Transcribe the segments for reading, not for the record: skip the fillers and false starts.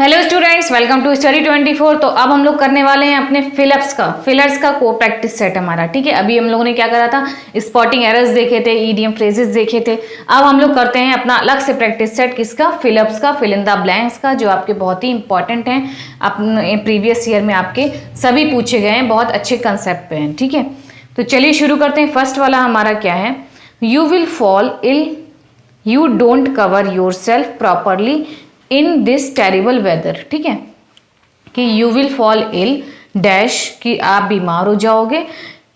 Hello students, welcome to study 24। तो अब हम लोग करने वाले हैं अपने फिलर्स का को प्रैक्टिस सेट हमारा। ठीक है, अभी हम लोगों ने क्या करा था, स्पॉटिंग एरर्स देखे थे, ईडीएम फ्रेजेस देखे थे। अब हम लोग करते हैं अपना अलग से प्रैक्टिस सेट किसका, फिलअप्स का, फिल इन द ब्लैंक्स का, जो आपके बहुत ही इंपॉर्टेंट हैं। अपने प्रीवियस ईयर में आपके सभी पूछे गए हैं, बहुत अच्छे कंसेप्ट पे हैं। ठीक है, तो चलिए शुरू करते हैं। फर्स्ट वाला हमारा क्या है, you will fall ill, you don't cover yourself properly in this terrible weather. ठीक है, कि you will fall ill dash, कि आप बीमार हो जाओगे।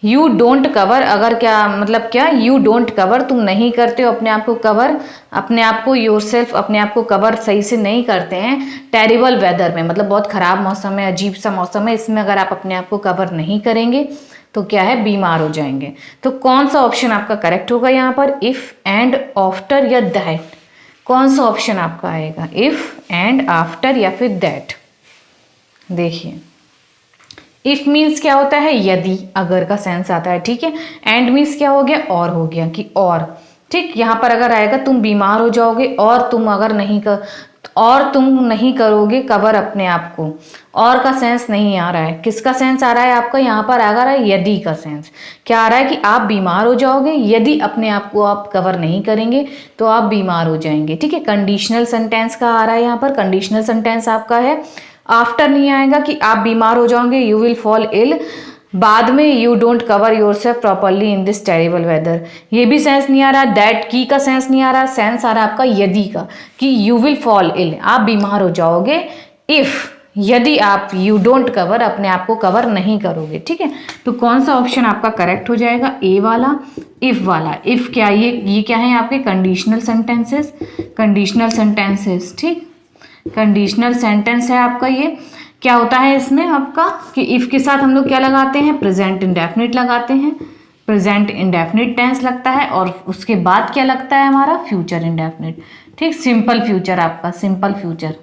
यू डोंट कवर, अगर क्या मतलब क्या, यू डोंट कवर, तुम नहीं करते हो अपने आप को कवर, अपने आप को योर सेल्फ, अपने आप को कवर सही से नहीं करते हैं टेरिबल वेदर में, मतलब बहुत खराब मौसम है, अजीब सा मौसम है, इसमें अगर आप अपने आप को कवर नहीं करेंगे तो क्या है, बीमार हो जाएंगे। तो कौन सा ऑप्शन आपका करेक्ट होगा यहाँ पर, इफ एंड आफ्टर या दैट, कौन सा ऑप्शन आपका आएगा, इफ एंड आफ्टर या फिर दैट। देखिए, इफ मीन्स क्या होता है, यदि, अगर का सेंस आता है। ठीक है, एंड मीन्स क्या हो गया, और हो गया कि और। ठीक, यहाँ पर अगर आएगा तुम बीमार हो जाओगे और तुम अगर नहीं कर, और तुम नहीं करोगे कवर अपने आप को, और का सेंस नहीं आ रहा है। किसका सेंस आ रहा है आपका, यहाँ पर आ रहा है यदि का सेंस। क्या आ रहा है कि आप बीमार हो जाओगे, यदि अपने आप को आप कवर नहीं करेंगे तो आप बीमार हो जाएंगे। ठीक है, कंडीशनल सेंटेंस का आ रहा है यहाँ पर, कंडीशनल सेंटेंस आपका है। आफ्टर नहीं आएगा कि आप बीमार हो जाओगे, यू विल फॉल इल, बाद में you don't cover yourself properly in this terrible weather, ये भी सेंस नहीं आ रहा। दैट की का सेंस नहीं आ रहा, सेंस आ रहा है आपका यदि का, कि यू विल फॉल इल, आप बीमार हो जाओगे, इफ, यदि आप यू डोंट कवर, अपने आप को कवर नहीं करोगे। ठीक है, तो कौन सा ऑप्शन आपका करेक्ट हो जाएगा, ए वाला, इफ वाला। इफ क्या, ये क्या है आपके कंडीशनल सेंटेंसेस, कंडीशनल सेंटेंसेस। ठीक, कंडीशनल सेंटेंस है आपका। ये क्या होता है इसमें आपका, कि इफ के साथ हम लोग क्या लगाते हैं, प्रेजेंट इंडेफिनिट लगाते हैं, प्रेजेंट इंडेफिनिट टेंस लगता है, और उसके बाद क्या लगता है हमारा, फ्यूचर इंडेफिनिट। ठीक, सिंपल फ्यूचर आपका, सिंपल फ्यूचर,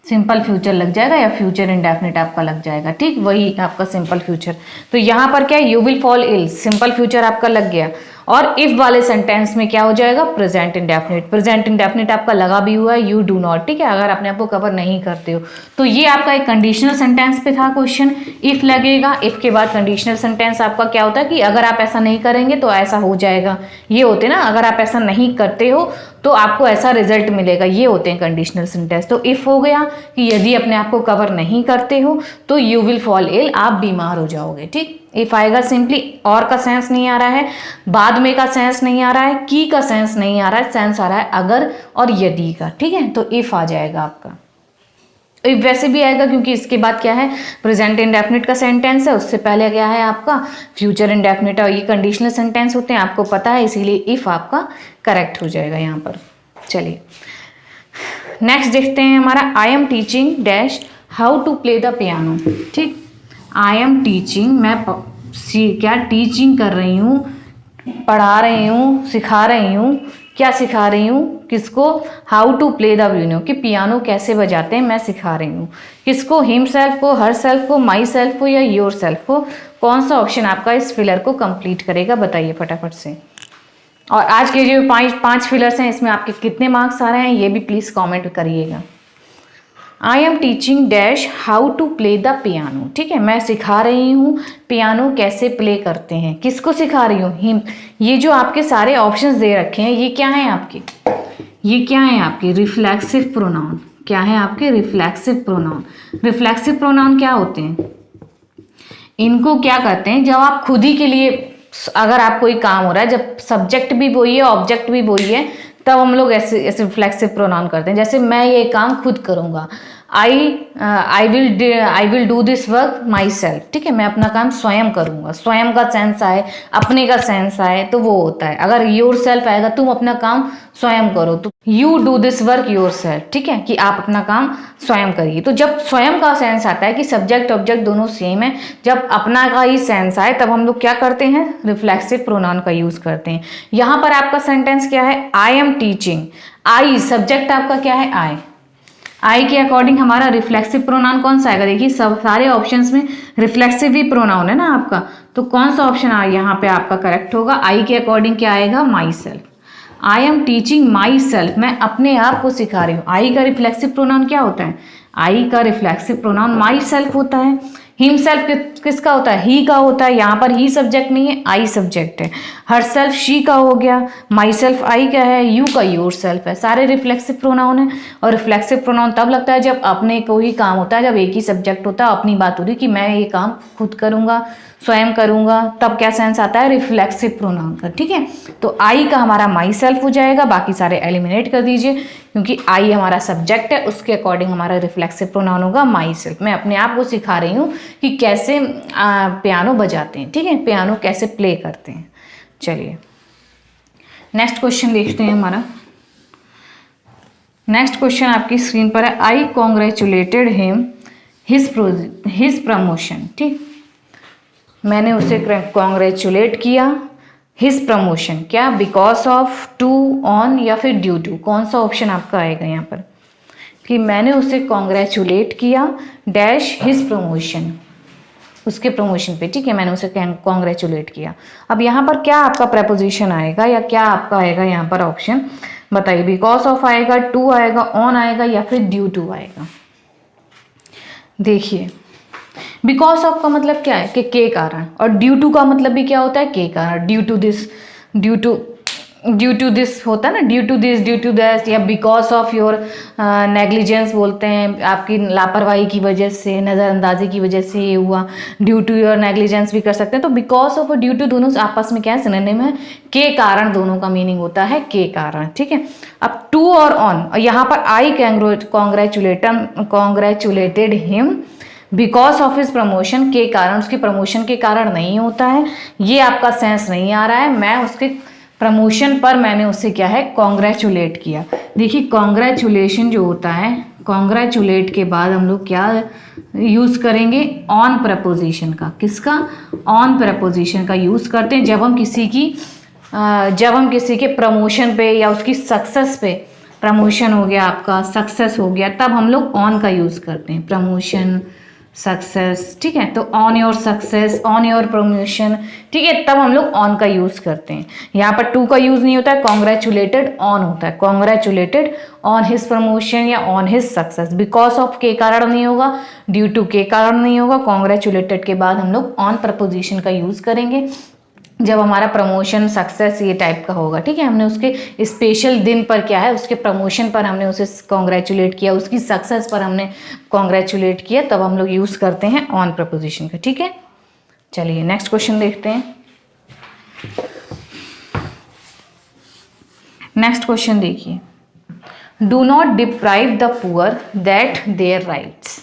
सिंपल फ्यूचर लग जाएगा, या फ्यूचर इंडेफिनिट आपका लग जाएगा। ठीक, वही आपका सिंपल फ्यूचर। तो यहाँ पर क्या, you will fall ill, simple future आपका लग गया। और इफ वाले सेंटेंस में क्या हो जाएगा, प्रेजेंट इंडेफिनिट, प्रेजेंट इंडेफिनिट आपका लगा भी हुआ है, यू डू नॉट। ठीक है, अगर अपने आप को कवर नहीं करते हो तो ये आपका एक कंडीशनल सेंटेंस पे था क्वेश्चन, इफ लगेगा। इफ के बाद कंडीशनल सेंटेंस आपका क्या होता है कि अगर आप ऐसा नहीं करेंगे तो ऐसा हो जाएगा, ये होते ना, अगर आप ऐसा नहीं करते हो तो आपको ऐसा रिजल्ट मिलेगा, ये होते हैं कंडीशनल सेंटेंस। तो इफ हो गया कि यदि अपने आप को कवर नहीं करते हो तो यू विल फॉल इल, आप बीमार हो जाओगे। ठीक, इफ आएगा सिंपली, और का सेंस नहीं आ रहा है, बाद में का सेंस नहीं आ रहा है, की का सेंस नहीं आ रहा है, सेंस आ रहा है अगर और यदि का। ठीक है, तो इफ आ जाएगा आपका। इफ वैसे भी आएगा क्योंकि इसके बाद क्या है, प्रेजेंट इंडेफिनिट का सेंटेंस है, उससे पहले क्या है आपका फ्यूचर इंडेफिनिट, और ये कंडीशनल सेंटेंस होते हैं, आपको पता है, इसीलिए इफ आपका करेक्ट हो जाएगा यहाँ पर। चलिए नेक्स्ट देखते हैं हमारा, I am teaching dash how to play the piano. ठीक, आई एम टीचिंग, मैं क्या टीचिंग कर रही हूँ, पढ़ा रही हूँ, सिखा रही हूँ, क्या सिखा रही हूँ, किसको, how to play the piano, कि पियानो कैसे बजाते हैं मैं सिखा रही हूँ। किसको, हिम सेल्फ को, हर सेल्फ को, माई सेल्फ को, या योर सेल्फ को। कौन सा ऑप्शन आपका इस फिलर को कंप्लीट करेगा, बताइए फटाफट से। और आज के जो पांच फिलर्स हैं इसमें आपके कितने मार्क्स आ रहे हैं ये भी प्लीज कमेंट करिएगा। I am teaching dash how to play the piano. ठीक है, मैं सिखा रही हूँ पियानो कैसे प्ले करते हैं, किसको सिखा रही हूँ, हिम। ये जो आपके सारे ऑप्शंस दे रखे हैं ये क्या हैं आपके, ये क्या है आपके रिफ्लेक्सिव प्रोनाउन। क्या है आपके रिफ्लेक्सिव प्रोनाउन। रिफ्लेक्सिव प्रोनाउन क्या होते हैं, इनको क्या कहते हैं, जब आप खुद ही के लिए, अगर आप कोई काम हो रहा है, जब सब्जेक्ट भी वही है ऑब्जेक्ट भी वही है, तब हम लोग ऐसे रिफ्लेक्सिव प्रोनाउन करते हैं। जैसे मैं ये काम खुद करूँगा, I will do this work my self. ठीक है, मैं अपना काम स्वयं करूँगा, स्वयं का सेंस आए, अपने का सेंस आए तो वो होता है। अगर योर सेल्फ आएगा, तुम अपना काम स्वयं करो, तो you do this work your self. ठीक है, कि आप अपना काम स्वयं करिए। तो जब स्वयं का सेंस आता है कि सब्जेक्ट ऑब्जेक्ट दोनों सेम है, जब अपना का ही सेंस आए तब हम लोग क्या करते हैं, रिफ्लेक्सिव प्रोनाउन का यूज करते हैं। यहाँ पर आपका सेंटेंस क्या है, आई एम टीचिंग, आई सब्जेक्ट आपका क्या है, आई के अकॉर्डिंग हमारा रिफ्लेक्सिव प्रोनाउन कौन सा आएगा, देखिए सब सारे ऑप्शंस में रिफ्लेक्सिव ही प्रोनाउन है ना आपका, तो कौन सा ऑप्शन यहाँ पे आपका करेक्ट होगा, आई के अकॉर्डिंग क्या आएगा, my self. I am teaching my self, मैं अपने आप को सिखा रही हूँ। आई का रिफ्लेक्सिव प्रोनाउन क्या होता है? आई का रिफ्लेक्सिव प्रोनाउन माई सेल्फ होता है। हिम सेल्फ किसका होता है? ही का होता है। यहाँ पर ही सब्जेक्ट नहीं है, आई सब्जेक्ट है। हर सेल्फ शी का हो गया, माई सेल्फ आई का है, यू का योर सेल्फ है। सारे रिफ्लेक्सिव प्रोनाउन है। और रिफ्लेक्सिव प्रोनाउन तब लगता है जब अपने को ही काम होता है, जब एक ही सब्जेक्ट होता है, अपनी बात हो रही कि मैं ये काम खुद करूंगा, स्वयं करूंगा, तब क्या सेंस आता है? रिफ्लेक्सिव प्रोनाउन का। ठीक है, तो आई का हमारा माई सेल्फ हो जाएगा, बाकी सारे एलिमिनेट कर दीजिए क्योंकि आई हमारा सब्जेक्ट है, उसके अकॉर्डिंग हमारा रिफ्लेक्सिव प्रोनाउन होगा माई सेल्फ। मैं अपने आप को सिखा रही हूँ कि कैसे पियानो बजाते हैं। ठीक है, पियानो कैसे प्ले करते हैं। चलिए नेक्स्ट क्वेश्चन देखते हैं हमारा। नेक्स्ट क्वेश्चन आपकी स्क्रीन पर है। आई कॉन्ग्रेचुलेटेड हिम हिज प्रमोशन। ठीक, मैंने उसे कॉन्ग्रेचुलेट किया। हिज प्रमोशन क्या? बिकॉज ऑफ, टू, ऑन या फिर ड्यू टू? कौन सा ऑप्शन आपका आएगा यहाँ पर कि मैंने उसे कॉन्ग्रेचुलेट किया डैश हिज प्रमोशन, उसके प्रमोशन पे। ठीक है, मैंने उसे कॉन्ग्रेचुलेट किया। अब यहाँ पर क्या आपका प्रपोजिशन आएगा या क्या आपका आएगा यहाँ पर ऑप्शन बताइए? बिकॉज ऑफ आएगा, टू आएगा, ऑन आएगा या फिर ड्यू टू आएगा? देखिए, बिकॉज ऑफ का मतलब क्या है कि के कारण, और ड्यू टू का मतलब भी क्या होता है? के कारण। Due to this, due to this होता है ना, due to this, due to that, या बिकॉज ऑफ योर नेग्लिजेंस बोलते हैं, आपकी लापरवाही की वजह से, नज़रअंदाजी की वजह से ये हुआ। ड्यू टू योर नेग्लिजेंस भी कर सकते हैं। तो बिकॉज ऑफ और ड्यू टू दोनों आपस में क्या है? सिनोनिम है। के कारण दोनों का मीनिंग होता है के कारण। ठीक है, अब टू और ऑन, और यहाँ पर I congratulated him because of his promotion, के कारण, उसकी प्रमोशन के कारण नहीं होता है। ये आपका सेंस नहीं आ रहा है। मैं उसके प्रमोशन पर मैंने उससे क्या है? कॉन्ग्रेचुलेट किया। देखिए, कॉन्ग्रेचुलेशन जो होता है, कॉन्ग्रेचुलेट के बाद हम लोग क्या यूज़ करेंगे? ऑन प्रपोजिशन का। किसका? ऑन प्रपोजिशन का यूज़ करते हैं जब हम किसी के प्रमोशन पे या उसकी सक्सेस पे, प्रमोशन हो गया आपका, सक्सेस हो गया, तब हम लोग ऑन का यूज़ करते हैं। Promotion, success. ठीक है, तो on your success, on your promotion. ठीक है, तब हम लोग ऑन का यूज़ करते हैं। यहाँ पर टू का यूज़ नहीं होता है, कॉन्ग्रेचुलेटेड ऑन होता है। कॉन्ग्रेचुलेटेड ऑन हिज प्रमोशन या on his success. Because of के कारण नहीं होगा, ड्यू टू के कारण नहीं होगा। कॉन्ग्रेचुलेटेड के बाद हम लोग ऑन प्रपोजिशन का यूज़ करेंगे जब हमारा प्रमोशन, सक्सेस ये टाइप का होगा। ठीक है, हमने उसके स्पेशल दिन पर क्या है, उसके प्रमोशन पर हमने उसे कॉन्ग्रेचुलेट किया, उसकी सक्सेस पर हमने कॉन्ग्रेचुलेट किया, तब हम लोग यूज़ करते हैं ऑन प्रपोजिशन का। ठीक है, चलिए नेक्स्ट क्वेश्चन देखते हैं। नेक्स्ट क्वेश्चन देखिए। Do not deprive the poor that their rights.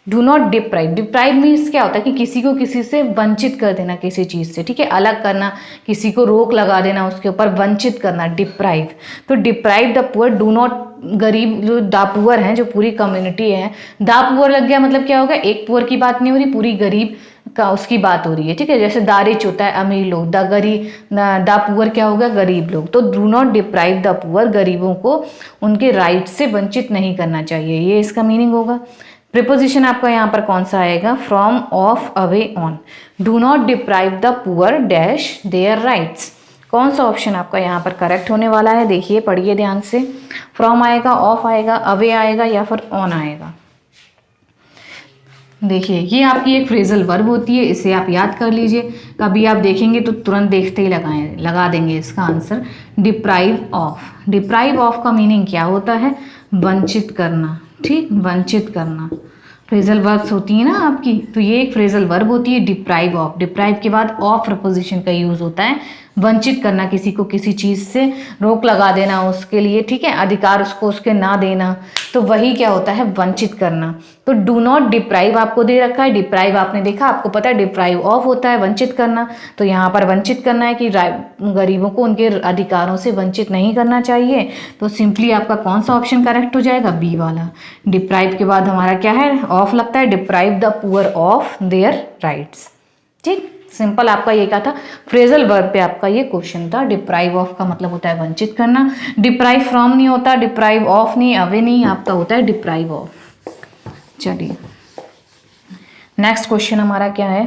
Do not deprive, deprive means क्या होता है कि किसी को किसी से वंचित कर देना, किसी चीज़ से। ठीक है, अलग करना, किसी को रोक लगा देना, उसके ऊपर वंचित करना, डिप्राइव। तो deprive the poor, do not, गरीब जो दा पुअर हैं, जो पूरी कम्युनिटी है, दा पुअर लग गया मतलब क्या होगा? एक पुअर की बात नहीं हो रही, पूरी गरीब का उसकी बात हो रही है। ठीक है, जैसे दा रिच होता है अमीर लोग, दा पुअर क्या होगा? गरीब लोग। तो do not deprive the poor, गरीबों को उनके राइट से वंचित नहीं करना चाहिए, ये इसका मीनिंग होगा। प्रिपोजिशन आपका यहाँ पर कौन सा आएगा? From, of, away, on. Do not deprive the poor dash their rights. कौन सा ऑप्शन आपका यहाँ पर करेक्ट होने वाला है? देखिए, पढ़िए ध्यान से। फ्रॉम आएगा, ऑफ आएगा, अवे आएगा या फिर ऑन आएगा? देखिए, ये आपकी एक फ्रेजल वर्ब होती है, इसे आप याद कर लीजिए। कभी आप देखेंगे तो तुरंत देखते ही लगा देंगे इसका answer. Deprive of. Deprive of का मीनिंग क्या होता है? वंचित करना। ठीक, वंचित करना। फ्रेजल वर्ब्स होती है ना आपकी, तो ये एक फ्रेजल वर्ब होती है डिप्राइव ऑफ। डिप्राइव के बाद ऑफ प्रपोजिशन का यूज होता है, वंचित करना, किसी को किसी चीज से रोक लगा देना उसके लिए। ठीक है, अधिकार उसको उसके ना देना, तो वही क्या होता है? वंचित करना। तो डू नॉट डिप्राइव आपको दे रखा है, डिप्राइव आपने देखा, आपको पता है डिप्राइव ऑफ होता है वंचित करना। तो यहाँ पर वंचित करना है कि गरीबों को उनके अधिकारों से वंचित नहीं करना चाहिए। तो सिंपली आपका कौन सा ऑप्शन करेक्ट हो जाएगा? बी वाला। डिप्राइव के बाद हमारा क्या है? ऑफ लगता है। Deprive the poor of their rights. ठीक, सिंपल आपका ये क्या था? फ्रेजल वर्ब पे आपका ये क्वेश्चन था। डिप्राइव ऑफ का मतलब होता है वंचित करना। डिप्राइव फ्रॉम नहीं होता, डिप्राइव ऑफ नहीं, अवे नहीं, आपका होता है डिप्राइव ऑफ। चलिए नेक्स्ट क्वेश्चन हमारा क्या है?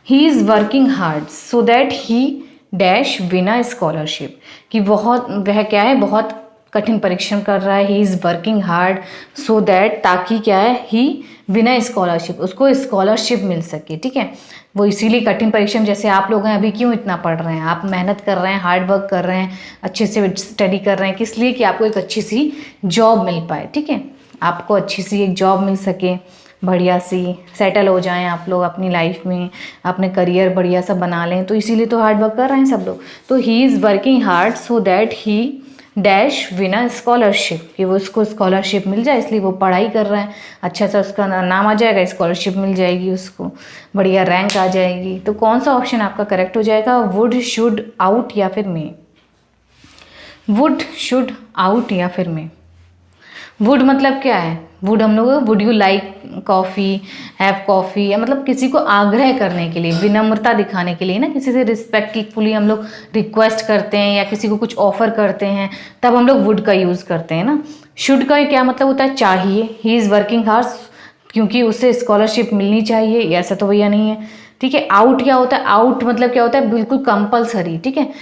He is working hard so that he dash बिना स्कॉलरशिप, कि वह क्या है, बहुत कठिन परिश्रम कर रहा है, he is working hard so that, ताकि क्या है, ही बिना स्कॉलरशिप, उसको स्कॉलरशिप मिल सके। ठीक है, वो इसीलिए कठिन परिश्रम, जैसे आप लोग हैं अभी क्यों इतना पढ़ रहे हैं, आप मेहनत कर रहे हैं, हार्ड वर्क कर रहे हैं, अच्छे से स्टडी कर रहे हैं, किस लिए, कि आपको एक अच्छी सी जॉब मिल पाए। ठीक है, आपको अच्छी सी एक जॉब मिल सके, बढ़िया सी सेटल हो जाएं आप लोग अपनी लाइफ में, अपने करियर बढ़िया सा बना लें, तो इसीलिए तो हार्ड वर्क कर रहे हैं सब लोग। तो he is working hard so that he dash विना स्कॉलरशिप, कि वो उसको स्कॉलरशिप मिल जाए, इसलिए वो पढ़ाई कर रहा है, अच्छा सा उसका नाम आ जाएगा, स्कॉलरशिप मिल जाएगी उसको, बढ़िया रैंक आ जाएगी। तो कौन सा ऑप्शन आपका करेक्ट हो जाएगा, वुड, शुड, आउट या फिर मे। वुड, शुड, आउट या फिर मे। वुड मतलब क्या है, वुड हम लोग would you like coffee, have coffee, या मतलब किसी को आग्रह करने के लिए, विनम्रता दिखाने के लिए ना, किसी से रिस्पेक्टफुली हम लोग रिक्वेस्ट करते हैं या किसी को कुछ ऑफर करते हैं, तब हम लोग वुड का यूज़ करते हैं ना। शुड का क्या मतलब होता है, चाहिए, ही इज़ वर्किंग हार्ड, क्योंकि उसे स्कॉलरशिप मिलनी चाहिए, ऐसा तो भैया नहीं है। ठीक है, आउट क्या होता है, आउट मतलब क्या होता है, बिल्कुल कंपलसरी। ठीक है,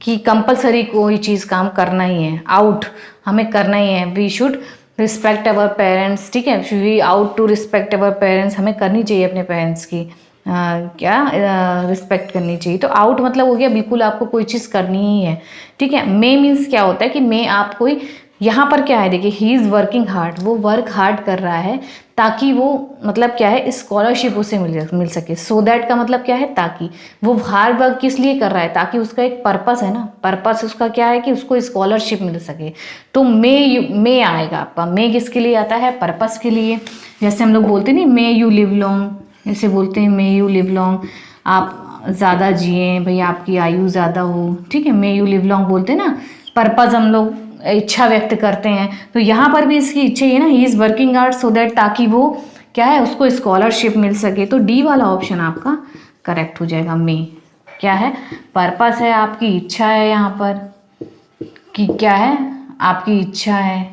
कि कंपलसरी कोई चीज़ काम करना ही है, आउट हमें करना ही है, we should respect our parents. ठीक है, we ought to respect our parents, हमें करनी चाहिए अपने पेरेंट्स की रिस्पेक्ट करनी चाहिए। तो आउट मतलब हो गया बिल्कुल आपको कोई चीज़ करनी ही है। ठीक है, मे मीन्स क्या होता है कि मे आप कोई, यहाँ पर क्या है देखिए, ही इज़ वर्किंग हार्ड, वो वर्क हार्ड कर रहा है ताकि वो मतलब क्या है, स्कॉलरशिप उसे मिल सके। सो दैट का मतलब क्या है, ताकि, वो हार्ड वर्क किस लिए कर रहा है, ताकि उसका एक पर्पस है ना, पर्पस उसका क्या है कि उसको स्कॉलरशिप मिल सके। तो मे आएगा आपका, मे किसके लिए आता है, पर्पस के लिए। जैसे हम लोग बोलते नहीं, मे यू लिव लॉन्ग, ऐसे बोलते हैं, मे यू लिव लॉन्ग, आप ज़्यादा जिए भैया, आपकी आयु ज़्यादा हो। ठीक है, मे यू लिव लॉन्ग बोलते हैं ना, पर्पस हम लोग इच्छा व्यक्त करते हैं। तो यहाँ पर भी इसकी इच्छा है ना, he is working hard so that, ताकि वो क्या है, उसको स्कॉलरशिप मिल सके। तो डी वाला ऑप्शन आपका करेक्ट हो जाएगा, मे। क्या है, पर्पस है, आपकी इच्छा है, यहाँ पर कि क्या है, आपकी इच्छा है,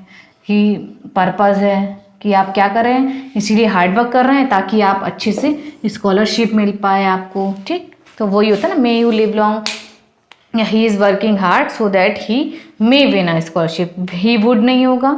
कि पर्पस है कि आप क्या कर रहे हैं, इसीलिए हार्ड वर्क कर रहे हैं ताकि आप अच्छे से स्कॉलरशिप मिल पाए आपको। ठीक, तो वही होता है ना, may you live long, he is working hard so that he may win a scholarship. He would नहीं होगा,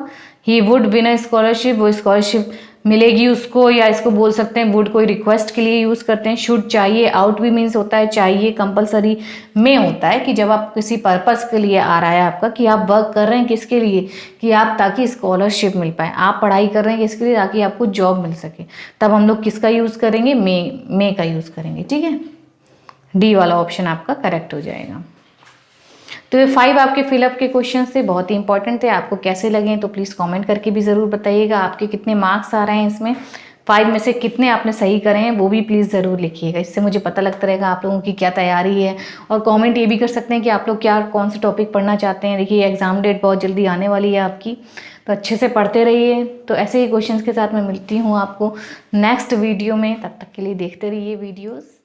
he would win a scholarship, वो स्कॉलरशिप मिलेगी उसको, या इसको बोल सकते हैं वुड कोई रिक्वेस्ट के लिए यूज़ करते हैं। शुड चाहिए, आउट भी मीन्स होता है चाहिए, कंपलसरी। मे होता है कि जब आप किसी पर्पस के लिए आ रहा है आपका, कि आप वर्क कर रहे हैं किसके लिए, कि आप ताकि स्कॉलरशिप मिल पाए, आप पढ़ाई कर रहे हैं किसके लिए, ताकि आपको जॉब मिल सके, तब हम लोग किसका यूज़ करेंगे, मे का यूज़ करेंगे। ठीक है, डी वाला ऑप्शन आपका करेक्ट हो जाएगा। तो ये 5 आपके फिलअप के क्वेश्चन थे, बहुत ही इंपॉर्टेंट थे। आपको कैसे लगे तो प्लीज़ कमेंट करके भी ज़रूर बताइएगा। आपके कितने मार्क्स आ रहे हैं इसमें, 5 में से कितने आपने सही करे हैं वो भी प्लीज़ ज़रूर लिखिएगा। इससे मुझे पता लगता रहेगा आप लोगों की क्या तैयारी है। और कमेंट ये भी कर सकते हैं कि आप लोग क्या कौन से टॉपिक पढ़ना चाहते हैं। देखिए एग्ज़ाम डेट बहुत जल्दी आने वाली है आपकी, तो अच्छे से पढ़ते रहिए। तो ऐसे ही क्वेश्चन के साथ मैं मिलती हूँ आपको नेक्स्ट वीडियो में, तब तक के लिए देखते रहिए वीडियोज़।